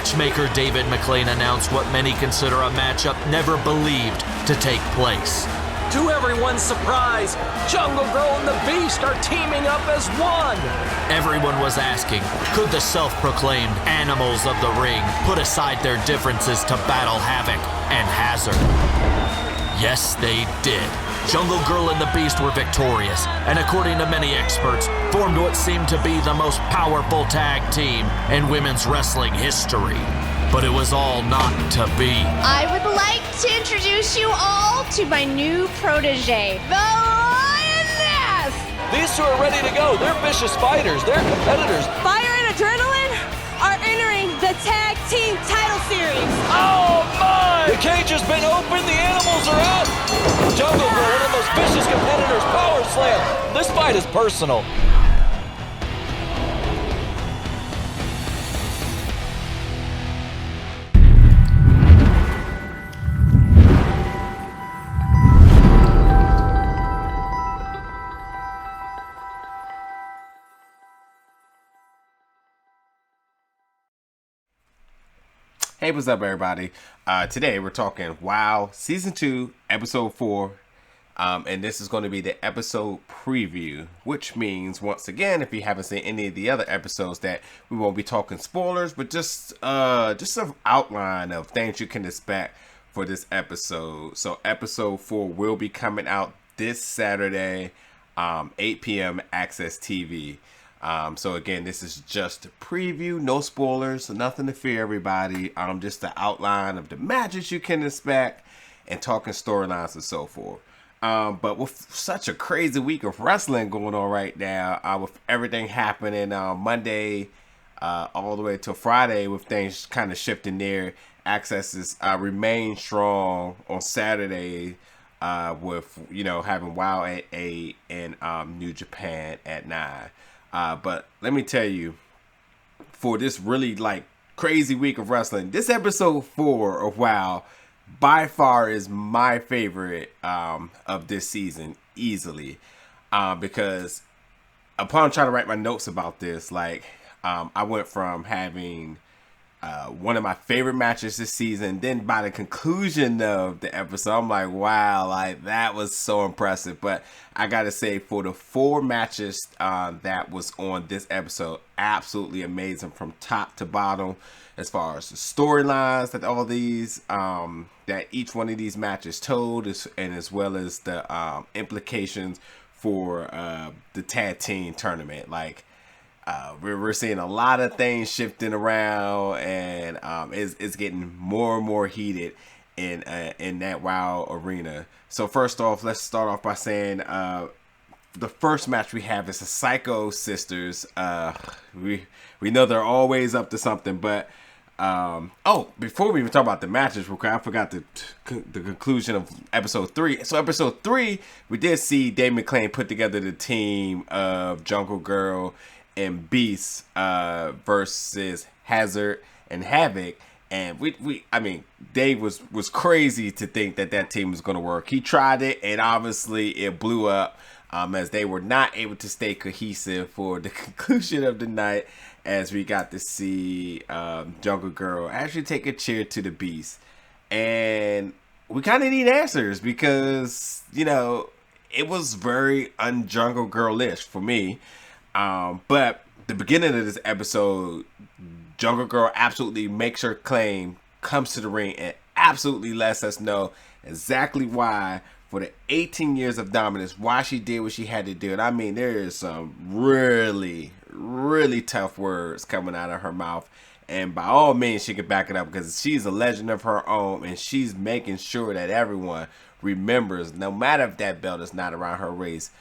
Matchmaker David McLean announced what many consider a matchup never believed to take place. To everyone's surprise, Jungle Grrrl and the Beast are teaming up as one. Everyone was asking, could the self-proclaimed animals of the ring put aside their differences to battle Havoc and Hazard? Yes, they did. Jungle Grrrl and the Beast were victorious, and according to many experts, formed what seemed to be the most powerful tag team in women's wrestling history. But it was all not to be. I would like to introduce you all to my new protege, the Lioness! These two are ready to go. They're vicious fighters. They're competitors. Fire and Adrenaline are entering the Tag Team Title Series. Oh my! The cage has been opened. The animals are out. Jungle Grrrl, one of the most vicious competitors, power slam. This fight is personal. Hey, what's up, everybody? Today we're talking WoW Season 2, Episode 4, and this is going to be the episode preview, which means, once again, if you haven't seen any of the other episodes, that we won't be talking spoilers, but just an outline of things you can expect for this episode. So Episode 4 will be coming out this Saturday, 8 p.m. Access TV. So again, this is just a preview, no spoilers, nothing to fear, everybody. Just the outline of the matches you can expect and talking storylines and so forth. But with such a crazy week of wrestling going on right now, with everything happening Monday all the way to Friday, with things kind of shifting there, accesses remain strong on Saturday. With having WoW at 8 and New Japan at 9. But let me tell you, for this really crazy week of wrestling, this episode 4 of WoW by far is my favorite of this season, easily. Because upon trying to write my notes about this, I went from having one of my favorite matches this season, then by the conclusion of the episode, I'm like, wow, that was so impressive. But I gotta say, for the 4 matches that was on this episode, absolutely amazing from top to bottom, as far as the storylines that all these that each one of these matches told, and as well as the implications for the tag team tournament. We're seeing a lot of things shifting around, and it's getting more and more heated in that WoW arena. So first off, let's start off by saying the first match we have is the Psycho Sisters. We know they're always up to something, but before we even talk about the matches, I forgot the conclusion of episode 3. So episode 3, we did see Dave McLean put together the team of Jungle Grrrl and Beast versus Hazard and Havoc, and Dave was crazy to think that team was going to work. He tried it, and obviously it blew up, as they were not able to stay cohesive for the conclusion of the night, as we got to see Jungle Grrrl actually take a cheer to the Beast. And we kind of need answers, because it was very un-Jungle Grrrl-ish for me. But the beginning of this episode, Jungle Grrrl absolutely makes her claim, comes to the ring, and absolutely lets us know exactly why, for the 18 years of dominance, why she did what she had to do. And there is some really, really tough words coming out of her mouth. And by all means, she can back it up, because she's a legend of her own, and she's making sure that everyone remembers, no matter if that belt is not around her waist,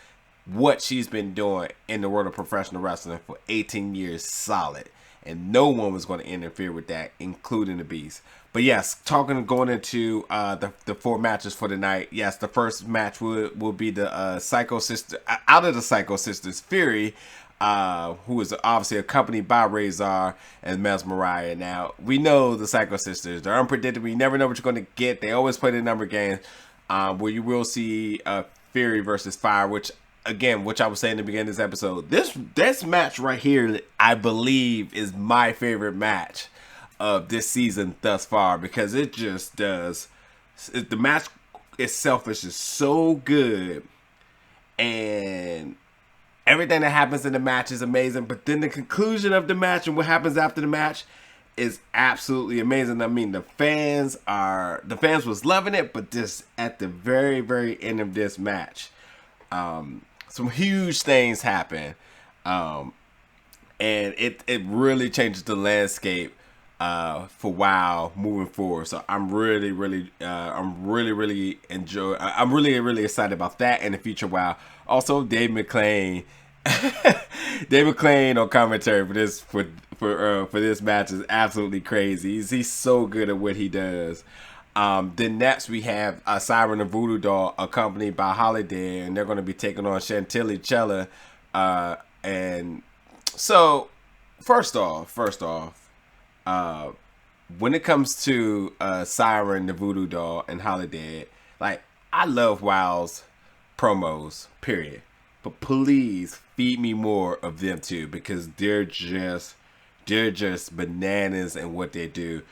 what she's been doing in the world of professional wrestling for 18 years solid. And no one was going to interfere with that, including the Beast. But yes, going into the 4 matches for the night. Yes, the first match will be the Psycho Sister, out of the Psycho Sisters, Fury, who is obviously accompanied by Razor and Mezmeriah. Now, we know the Psycho Sisters, they're unpredictable. You never know what you're going to get. They always play the number games, where you will see Fury versus Fire, which I was saying in the beginning of this episode, this match right here, I believe, is my favorite match of this season thus far, because it just does. The match itself is just so good, and everything that happens in the match is amazing. But then the conclusion of the match and what happens after the match is absolutely amazing. I mean, the fans was loving it, but just at the very, very end of this match, some huge things happen, and it really changes the landscape for WoW moving forward. So I'm really excited about that in the future. WoW. Also, Dave McClain on commentary for this match is absolutely crazy. He's so good at what he does. Then next we have Siren and Voodoo Doll accompanied by Holidead, and they're going to be taking on Chantilly, Chella, and so first off, when it comes to Siren, the Voodoo Doll, and Holidead, like, I love WoW's promos, period. But please feed me more of them too, because they're just bananas in what they do,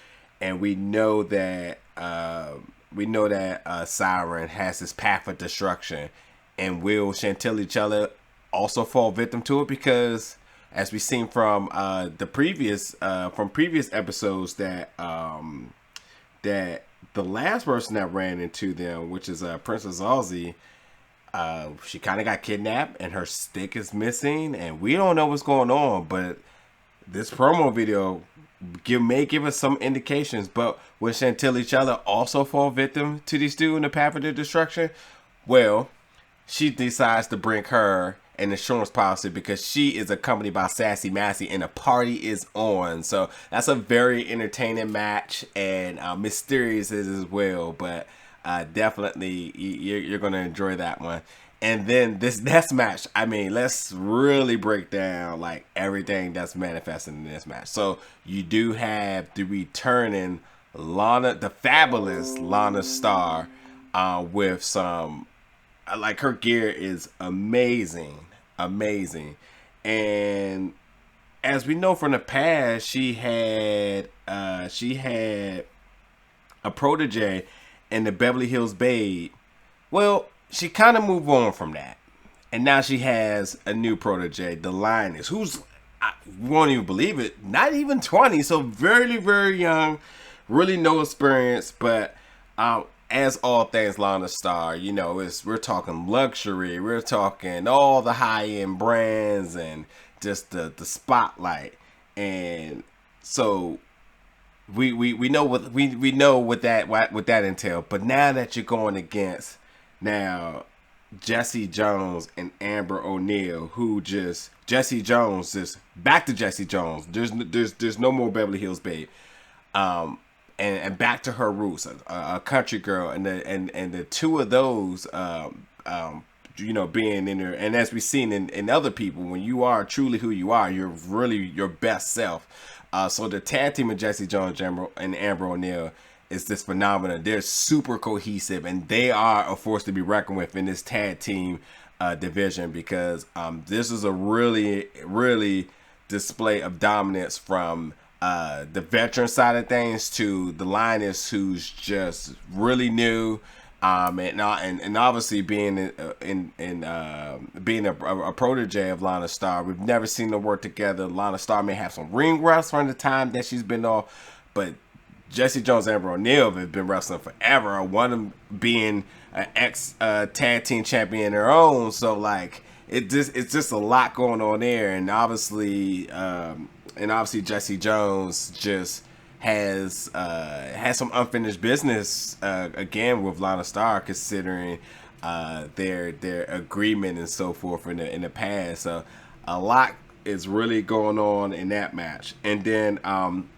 and we know that Siren has this path of destruction, and will Chantilly, Chella also fall victim to it? Because as we've seen from previous episodes, that the last person that ran into them, which is Princess Aussie, she kind of got kidnapped and her stick is missing, and we don't know what's going on. But this promo video may give us some indications. But will Chantilly, Chella also fall victim to these two in the path of their destruction? Well, she decides to bring her an insurance policy because she is accompanied by Sassy, Massy, and the party is on. So that's a very entertaining match, and mysterious as well, but definitely you're going to enjoy that one. And then this next match, I mean, let's really break down like everything that's manifesting in this match. So you do have the returning Lana, the fabulous Lana Star, with some, like, her gear is amazing. And as we know from the past, she had a protege in the Beverly Hills Babe. Well, she kind of moved on from that, and now she has a new protege, the Lioness, who's, you won't even believe it, not even 20, so very, very young, really no experience. But as all things Lana Star, you know, we're talking luxury, we're talking all the high-end brands and just the spotlight. And so we know what we know what that entails. But now that you're going against Jessie Jones and Amber ONeal, who just Jessie Jones, just back to Jessie Jones. There's no more Beverly Hills Babe. And back to her roots, a country girl, and the two of those, you know, being in there. And as we've seen in other people, when you are truly who you are, you're really your best self. So the tag team of Jessie Jones and Amber ONeal is this phenomenon. They're super cohesive, and they are a force to be reckoned with in this tag team division, because this is a really display of dominance from the veteran side of things to the Lioness, who's just really new, and obviously being a protege of Lana Star. We've never seen them work together. Lana Star may have some ring rust from the time that she's been off, but Jessie Jones and Amber ONeal have been wrestling forever. One of them being an ex tag team champion in her own. So like it's just a lot going on there, and obviously Jessie Jones just has some unfinished business again with Lana Star, considering their agreement and so forth in the past. So a lot is really going on in that match. And then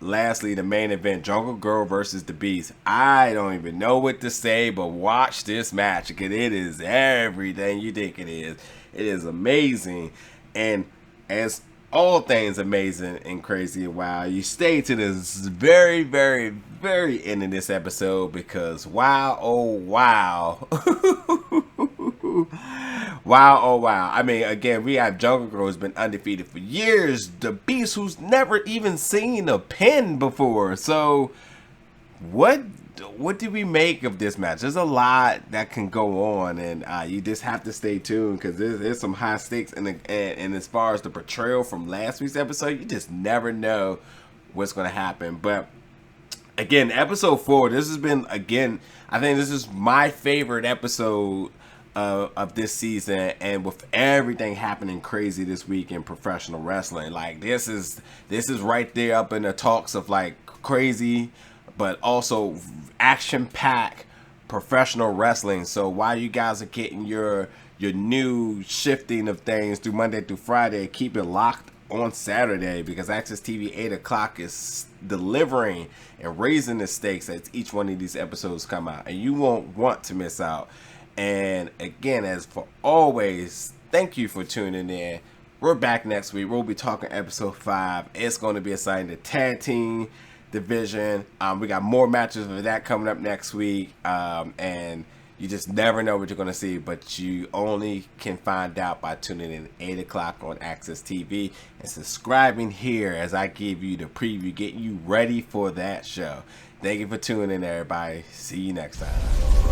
lastly, the main event, Jungle Grrrl versus the Beast. I don't even know what to say, but watch this match, because it is everything you think it is. It is amazing. And as all things amazing and crazy and wild, you stay to this very, very, very end of this episode, because wow, oh wow. Wow, oh wow. I mean, again, we have Jungle Grrrl who's been undefeated for years. The Beast who's never even seen a pin before. So, what did we make of this match? There's a lot that can go on, and you just have to stay tuned because there's some high stakes. And as far as the portrayal from last week's episode, you just never know what's going to happen. But again, episode 4, this has been, again, I think this is my favorite episode of this season, and with everything happening crazy this week in professional wrestling, like this is right there up in the talks of like crazy, but also action-packed professional wrestling. So while you guys are getting your new shifting of things through Monday through Friday, keep it locked on Saturday, because Access TV 8 o'clock is delivering and raising the stakes as each one of these episodes come out, and you won't want to miss out. And again, as for always, thank you for tuning in. We're back next week. We'll be talking episode 5. It's going to be assigned to tag team division. We got more matches of that coming up next week. And you just never know what you're going to see, but you only can find out by tuning in at 8 o'clock on Access TV and subscribing here as I give you the preview, getting you ready for that show. Thank you for tuning in, everybody. See you next time.